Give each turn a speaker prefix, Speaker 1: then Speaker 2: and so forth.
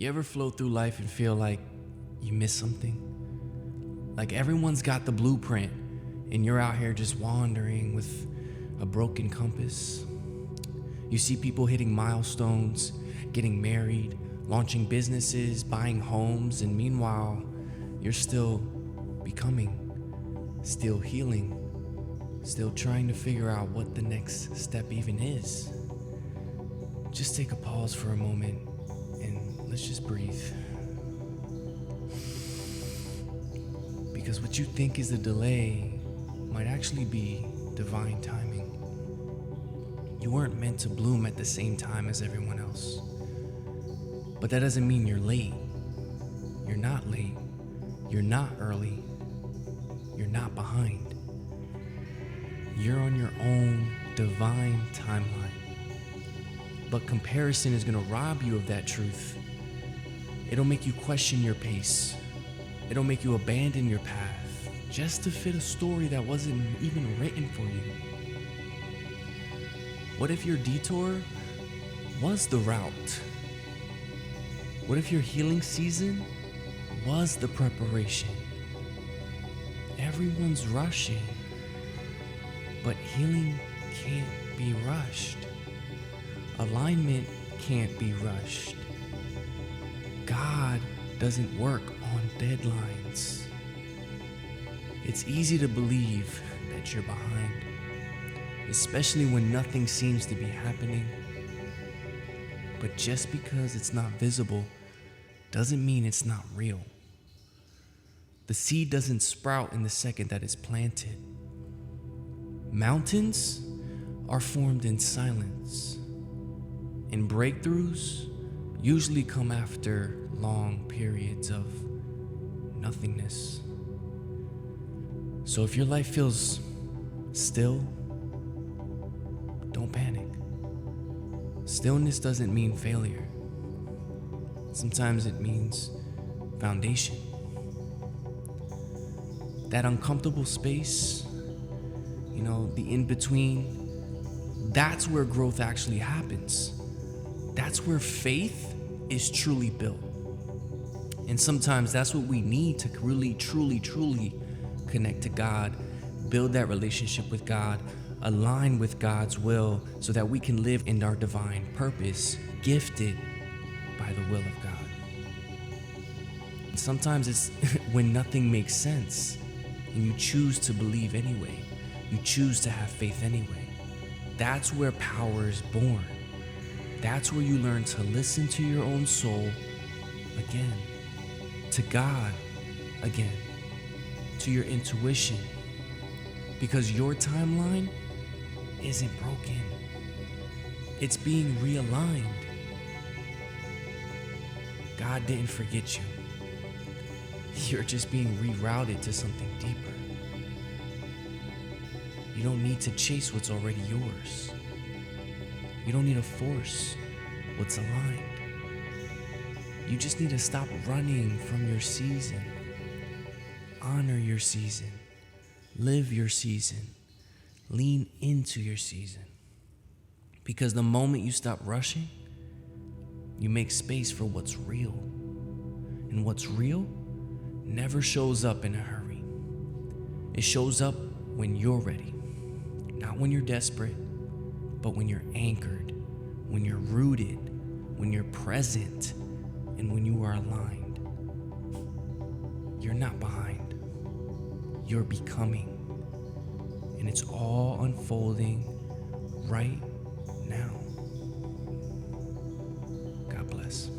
Speaker 1: You ever flow through life and feel like you miss something? Like everyone's got the blueprint and you're out here just wandering with a broken compass. You see people hitting milestones, getting married, launching businesses, buying homes, and meanwhile, you're still becoming, still healing, still trying to figure out what the next step even is. Just take a pause for a moment and let's just breathe. Because what you think is a delay might actually be divine timing. You weren't meant to bloom at the same time as everyone else. But that doesn't mean you're late. You're not late. You're not early. You're not behind. You're on your own divine timeline. But comparison is going to rob you of that truth. It'll make you question your pace. It'll make you abandon your path just to fit a story that wasn't even written for you. What if your detour was the route? What if your healing season was the preparation? Everyone's rushing, but healing can't be rushed. Alignment can't be rushed. God doesn't work on deadlines. It's easy to believe that you're behind, especially when nothing seems to be happening. But just because it's not visible doesn't mean it's not real. The seed doesn't sprout in the second that it's planted. Mountains are formed in silence, and breakthroughs usually come after long periods of nothingness. So if your life feels still, don't panic. Stillness doesn't mean failure. Sometimes it means foundation. That uncomfortable space, the in-between, that's where growth actually happens. That's where faith is truly built. And sometimes that's what we need to really, truly connect to God, build that relationship with God, align with God's will so that we can live in our divine purpose, gifted by the will of God. And sometimes it's when nothing makes sense and you choose to believe anyway. You choose to have faith anyway. That's where power is born. That's where you learn to listen to your own soul again, to God again, to your intuition, because your timeline isn't broken. It's being realigned. God didn't forget you. You're just being rerouted to something deeper. You don't need to chase what's already yours. You don't need to force what's aligned. You just need to stop running from your season. Honor your season. Live your season. Lean into your season. Because the moment you stop rushing, you make space for what's real. And what's real never shows up in a hurry. It shows up when you're ready. Not when you're desperate, but when you're anchored, when you're rooted, when you're present, and when you are aligned. You're not behind. You're becoming. And it's all unfolding right now. God bless.